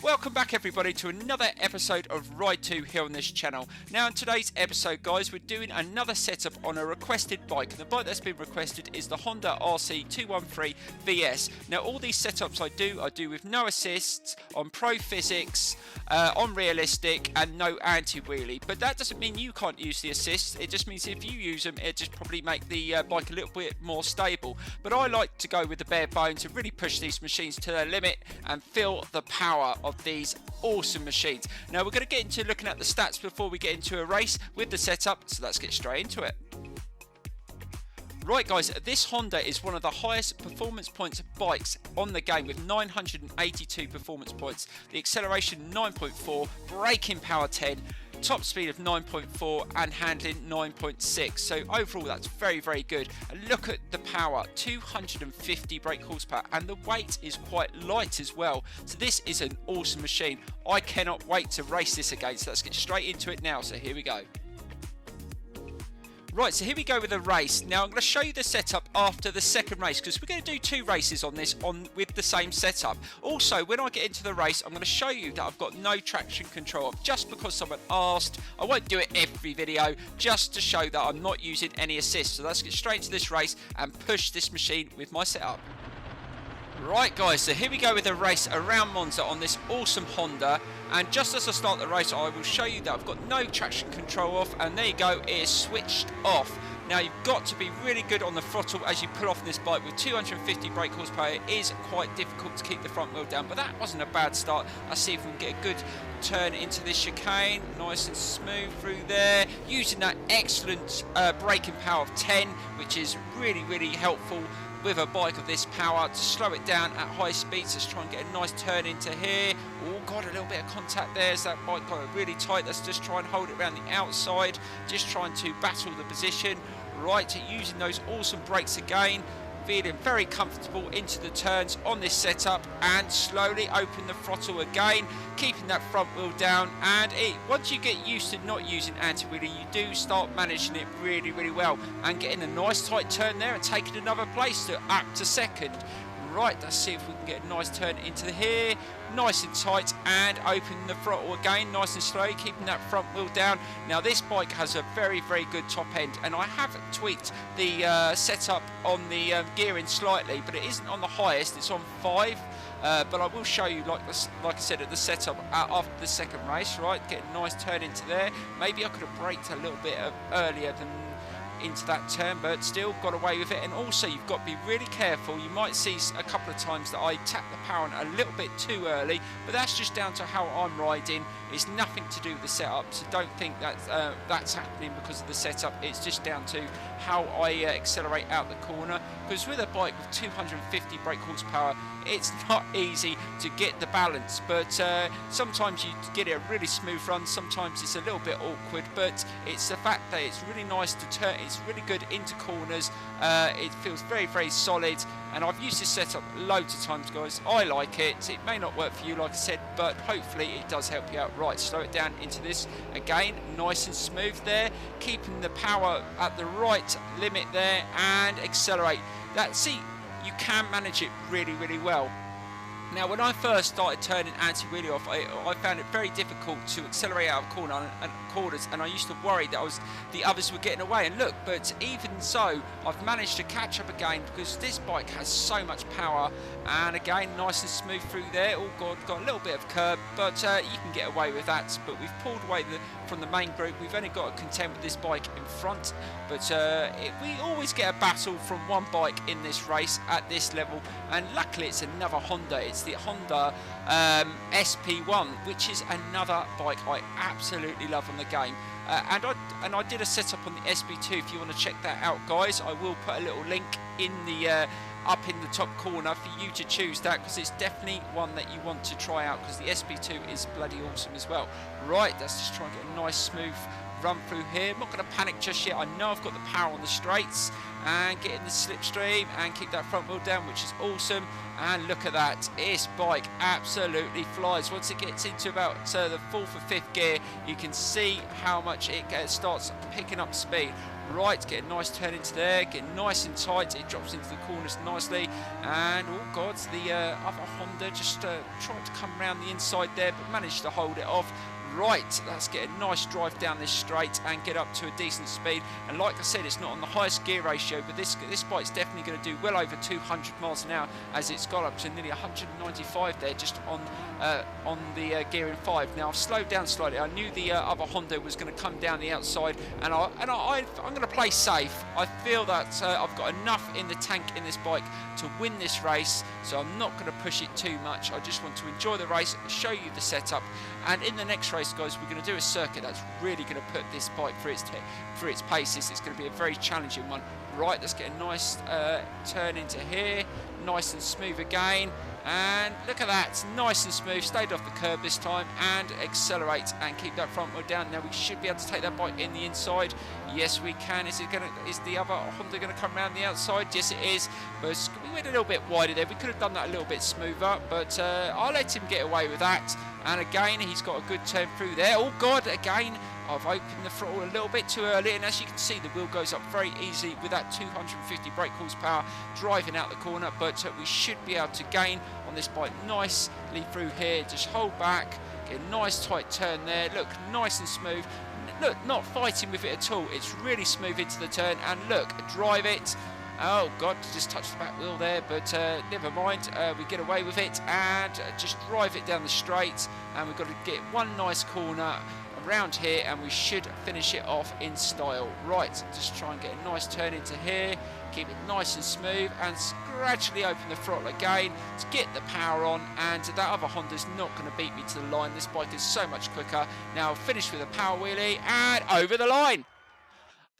Welcome back everybody to another episode of Ride 2 here on this channel. Now in today's episode guys, we're doing another setup on a requested bike, and the bike that's been requested is the Honda RC213 VS. Now all these setups I do with no assists, on pro physics, on realistic and no anti-wheelie, but that doesn't mean you can't use the assists. It just means if you use them it just probably make the bike a little bit more stable, but I like to go with the bare bones and really push these machines to their limit and feel the power of these awesome machines. Now we're going to get into looking at the stats before we get into a race with the setup, so let's get straight into it. Right guys, this Honda is one of the highest performance points bikes on the game with 982 performance points, the acceleration 9.4, braking power 10, top speed of 9.4 and handling 9.6, so overall that's very good. And look at the power, 250 brake horsepower, and the weight is quite light as well, so this is an awesome machine. I cannot wait to race this again, so let's get straight into it now, so here we go. Right, so here we go with the race. Now I'm going to show you the setup after the second race, because we're going to do two races on this with the same setup. Also, when I get into the race, I'm going to show you that I've got no traction control off, just because someone asked. I won't do it every video, just to show that I'm not using any assist. So let's get straight into this race and push this machine with my setup. Right guys, so here we go with the race around Monza on this awesome Honda, and just as I start the race I will show you that I've got no traction control off, and there you go, it is switched off. Now you've got to be really good on the throttle as you pull off this bike. With 250 brake horsepower it is quite difficult to keep the front wheel down, but that wasn't a bad start. Let's see if we can get a good turn into this chicane, nice and smooth through there, using that excellent braking power of 10, which is really helpful with a bike of this power to slow it down at high speeds. Let's try and get a nice turn into here. Oh god, a little bit of contact there, so that bike got it really tight. Let's just try and hold it around the outside, just trying to battle the position. Right, using those awesome brakes again, feeling very comfortable into the turns on this setup, and slowly open the throttle again, keeping that front wheel down. And once you get used to not using anti-wheelie, you do start managing it really well, and getting a nice tight turn there and taking another place to up to second. Right, let's see if we can get a nice turn into here, nice and tight, and open the throttle again, nice and slow, keeping that front wheel down. Now this bike has a very good top end, and I have tweaked the setup on the gearing slightly, but it isn't on the highest, it's on 5. But I will show you, like I said, at the setup after the second race. Right, get a nice turn into there. Maybe I could have braked a little bit earlier than into that turn, but still got away with it. And also you've got to be really careful. You might see a couple of times that I tap the power on a little bit too early, but that's just down to how I'm riding. It's nothing to do with the setup, so don't think that that's happening because of the setup. It's just down to how I accelerate out the corner, because with a bike with 250 brake horsepower it's not easy to get the balance, but sometimes you get a really smooth run, sometimes it's a little bit awkward, but it's the fact that it's really nice to turn, it's really good into corners, it feels very solid, and I've used this setup loads of times guys. I like it. It may not work for you like I said, but hopefully it does help you out. Right, slow it down into this again, nice and smooth there, keeping the power at the right limit there, and accelerate. See, you can manage it really well. Now when I first started turning anti-wheelie off, I found it very difficult to accelerate out of corners, and I used to worry that the others were getting away. And look, but even so, I've managed to catch up again, because this bike has so much power. And again, nice and smooth through there. Oh god, got a little bit of curb, but you can get away with that. But we've pulled away from the main group. We've only got to contend with this bike in front, but we always get a battle from one bike in this race at this level, and luckily it's another Honda. It's the Honda SP1, which is another bike I absolutely love on the game. And I did a setup on the SP2. If you want to check that out guys, I will put a little link in the up in the top corner for you to choose that, because it's definitely one that you want to try out, because the SP2 is bloody awesome as well. Right, let's just try and get a nice smooth run through here. I'm not going to panic just yet. I know I've got the power on the straights, and get in the slipstream and keep that front wheel down, which is awesome. And look at that, this bike absolutely flies. Once it gets into about the 4th or 5th gear, you can see how much it starts picking up speed. Right, get a nice turn into there, get nice and tight, it drops into the corners nicely, and oh god, the other Honda just tried to come around the inside there, but managed to hold it off. Right, let's get a nice drive down this straight and get up to a decent speed. And like I said, it's not on the highest gear ratio, but this bike's definitely going to do well over 200 miles an hour, as it's got up to nearly 195 there just on the gear in 5. Now I've slowed down slightly. I knew the other Honda was going to come down the outside, and I'm going to play safe. I feel that I've got enough in the tank in this bike to win this race, so I'm not going to push it too much. I just want to enjoy the race, show you the setup, and in the next race, guys, we're going to do a circuit that's really going to put this bike through its paces. It's going to be a very challenging one. Right, let's get a nice turn into here, nice and smooth again, and look at that, it's nice and smooth, stayed off the curb this time, and accelerate and keep that front wheel down. Now we should be able to take that bike in the inside. Yes, we can. Is the other Honda going to come around the outside? Yes, it is. But we went a little bit wider there. We could have done that a little bit smoother, but I'll let him get away with that. And again, he's got a good turn through there. Oh God, again, I've opened the throttle a little bit too early, and as you can see, the wheel goes up very easily with that 250 brake horsepower driving out the corner, but we should be able to gain on this bike nicely through here. Just hold back, get a nice tight turn there, look, nice and smooth. Look, not fighting with it at all, it's really smooth into the turn, and look, drive it. Oh God, just touched the back wheel there, but never mind, we get away with it, and just drive it down the straight, and we've got to get one nice corner around here, and we should finish it off in style. Right, just try and get a nice turn into here, keep it nice and smooth, and gradually open the throttle again to get the power on, and that other Honda's not going to beat me to the line. This bike is so much quicker. Now I'll finish with a power wheelie and over the line.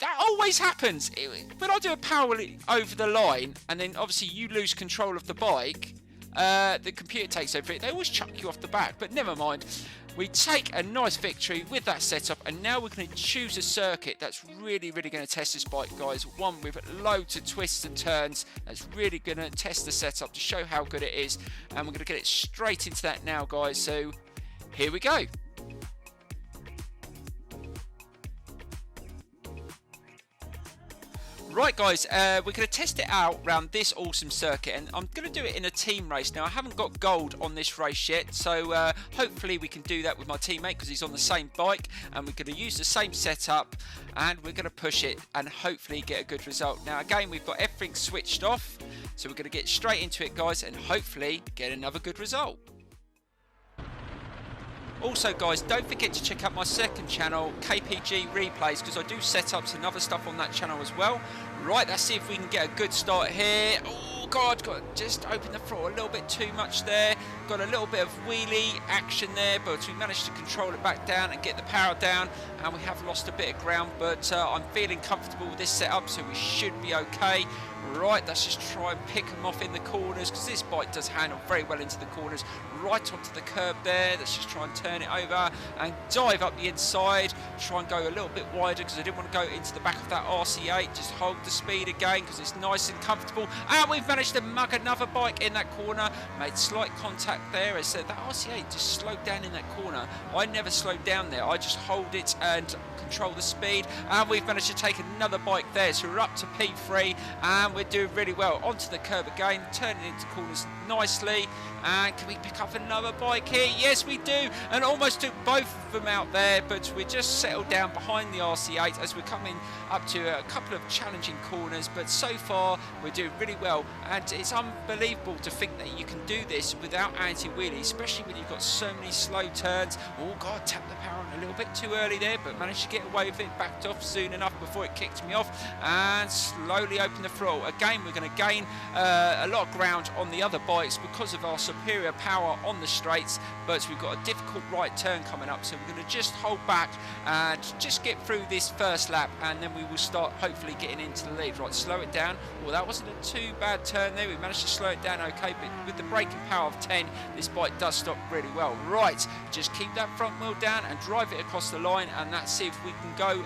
That always happens. When I do a power wheelie over the line, and then obviously you lose control of the bike, the computer takes over it. They always chuck you off the back, but never mind. We take a nice victory with that setup, and now we're going to choose a circuit that's really, really going to test this bike, guys. One with loads of twists and turns that's really going to test the setup to show how good it is, and we're going to get it straight into that now, guys. So here we go. Right guys, we're going to test it out around this awesome circuit, and I'm going to do it in a team race. Now I haven't got gold on this race yet, so hopefully we can do that with my teammate because he's on the same bike, and we're going to use the same setup, and we're going to push it and hopefully get a good result. Now again, we've got everything switched off, so we're going to get straight into it, guys, and hopefully get another good result. Also guys, don't forget to check out my second channel, KPG REPLAYS, because I do setups and other stuff on that channel as well. Right, let's see if we can get a good start here. Oh God, just open the throttle a little bit too much there. Got a little bit of wheelie action there, but we managed to control it back down and get the power down, and we have lost a bit of ground, but I'm feeling comfortable with this setup, so we should be okay. Right, let's just try and pick them off in the corners, because this bike does handle very well into the corners. Right onto the curb there, let's just try and turn it over and dive up the inside. Try and go a little bit wider because I didn't want to go into the back of that RC8. Just hold the speed again because it's nice and comfortable. And we've managed to mug another bike in that corner. Made slight contact there. As that RC8 just slowed down in that corner. I never slowed down there. I just hold it and control the speed. And we've managed to take another bike there. So we're up to P3 and we're doing really well. Onto the curb again, turning into corners nicely. And can we pick up another bike here? Yes, we do. And almost took both of them out there, but we just settled down behind the RC8 as we're coming up to a couple of challenging corners. But so far, we're doing really well. And it's unbelievable to think that you can do this without anti-wheelie, especially when you've got so many slow turns. Oh God, tapped the power on a little bit too early there, but managed to get away with it. Backed off soon enough before it kicked me off. And slowly opened the throttle. well. Again, we're going to gain a lot of ground on the other bikes because of our superior power on the straights, but we've got a difficult right turn coming up, so we're going to just hold back and just get through this first lap, and then we will start hopefully getting into the lead. Right, slow it down. Well, that wasn't a too bad turn there. We managed to slow it down okay, but with the braking power of 10, this bike does stop really well. Right, just keep that front wheel down and drive it across the line, and let's see if we can go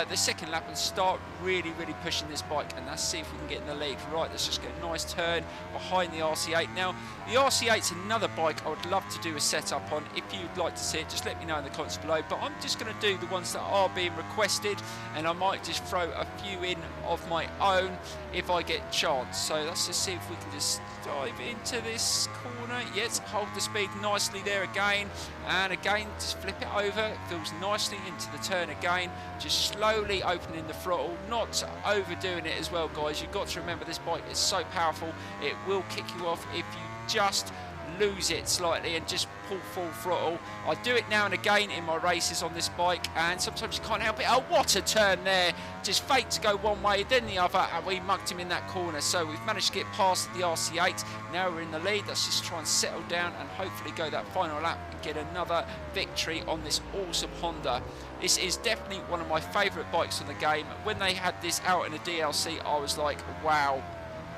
the second lap and start really pushing this bike, and let's see if we can get in the lead. Right, let's just get a nice turn behind the RC8. Now, the RC8's another bike I would love to do a setup on. If you'd like to see it, just let me know in the comments below, but I'm just going to do the ones that are being requested, and I might just throw a few in of my own if I get a chance. So let's just see if we can just dive into this corner. Yes, hold the speed nicely there again, and again just flip it over. It feels nicely into the turn again, just slowly opening the throttle, not overdoing it as well, guys. You've got to remember this bike is so powerful, it will kick you off if you just lose it slightly and just pull full throttle. I do it now and again in my races on this bike, and sometimes you can't help it. Oh, what a turn there. Just fate to go one way then the other, and we mugged him in that corner. So we've managed to get past the RC8. Now we're in the lead. Let's just try and settle down and hopefully go that final lap and get another victory on this awesome Honda. This is definitely one of my favourite bikes on the game. When they had this out in a DLC, I was like, wow.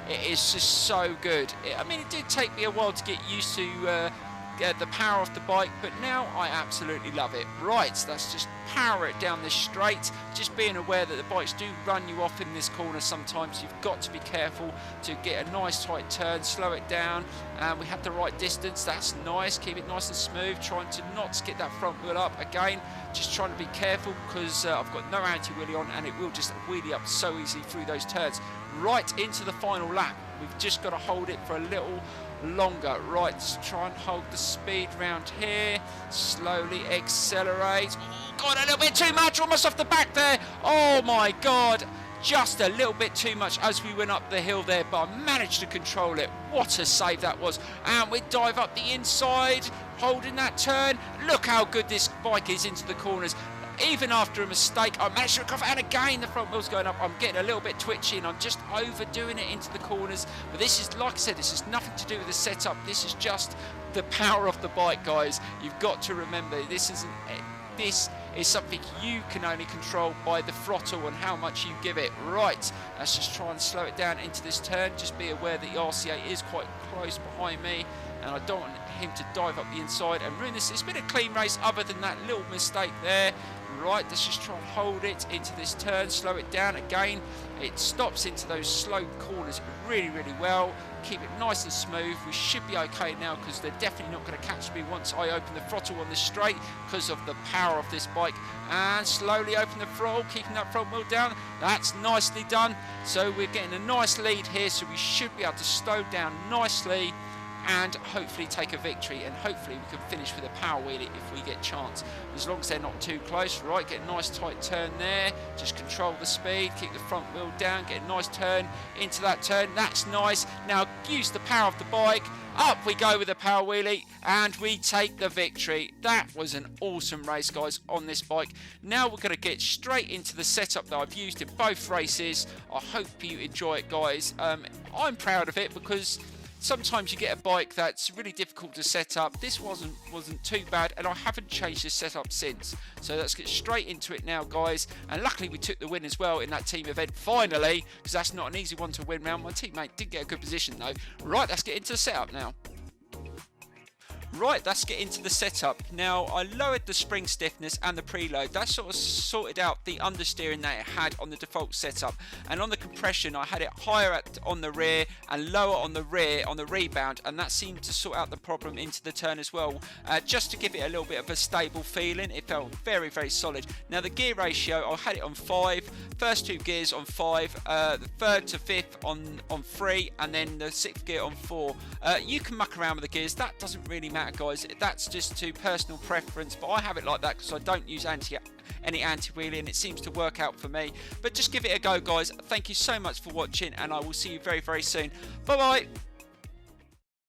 It is just so good. I mean, it did take me a while to get used to the power of the bike, but now I absolutely love it. Right, let's just power it down this straight. Just being aware that the bikes do run you off in this corner sometimes. You've got to be careful to get a nice tight turn, slow it down, and we have the right distance. That's nice. Keep it nice and smooth, trying to not get that front wheel up. Again, just trying to be careful because I've got no anti-wheelie on, and it will just wheelie up so easily through those turns. Right into the final lap. We've just got to hold it for a little longer. Right, let's try and hold the speed round here. Slowly accelerate. Oh, God, a little bit too much. Almost off the back there. Oh, my God. Just a little bit too much as we went up the hill there, but I managed to control it. What a save that was. And we dive up the inside, holding that turn. Look how good this bike is into the corners. Even after a mistake, I managed to recover, and again the front wheel's going up. I'm getting a little bit twitchy and I'm just overdoing it into the corners, but this is, like I said, this is nothing to do with the setup. This is just the power of the bike, guys. You've got to remember, this is something you can only control by the throttle and how much you give it. Right, let's just try and slow it down into this turn. Just be aware that the RC8 is quite close behind me, and I don't want him to dive up the inside and ruin this. It's been a clean race other than that little mistake there. Right, let's just try and hold it into this turn, slow it down again. It stops into those slow corners really well. Keep it nice and smooth. We should be okay now because they're definitely not going to catch me once I open the throttle on this straight because of the power of this bike. And slowly open the throttle, keeping that front wheel down. That's nicely done. So we're getting a nice lead here, so we should be able to slow down nicely and hopefully take a victory, and hopefully we can finish with a power wheelie if we get a chance, as long as they're not too close. Right, get a nice tight turn there, just control the speed, keep the front wheel down, get a nice turn into that turn. That's nice. Now use the power of the bike. Up we go with the power wheelie, and we take the victory. That was an awesome race, guys, on this bike. Now we're going to get straight into the setup that I've used in both races. I hope you enjoy it, guys. I'm proud of it because sometimes you get a bike that's really difficult to set up. This wasn't too bad, and I haven't changed the setup since. So let's get straight into it now, guys. And luckily we took the win as well in that team event finally, because that's not an easy one to win round. My teammate did get a good position though. Right, let's get into the setup now. Right, let's get into the setup. Now, I lowered the spring stiffness and the preload. That sort of sorted out the understeering that it had on the default setup. And on the compression, I had it higher on the rear and lower on the rear on the rebound. And that seemed to sort out the problem into the turn as well. Just to give it a little bit of a stable feeling. It felt very solid. Now, the gear ratio, I had it on 5. First 2 gears on 5. The third to fifth on 3. And then the 6th gear on 4. You can muck around with the gears. That doesn't really matter, guys. That's just to personal preference, but I have it like that because I don't use any anti-wheelie, and it seems to work out for me. But just give it a go, guys. Thank you so much for watching, and I will see you very soon. Bye bye.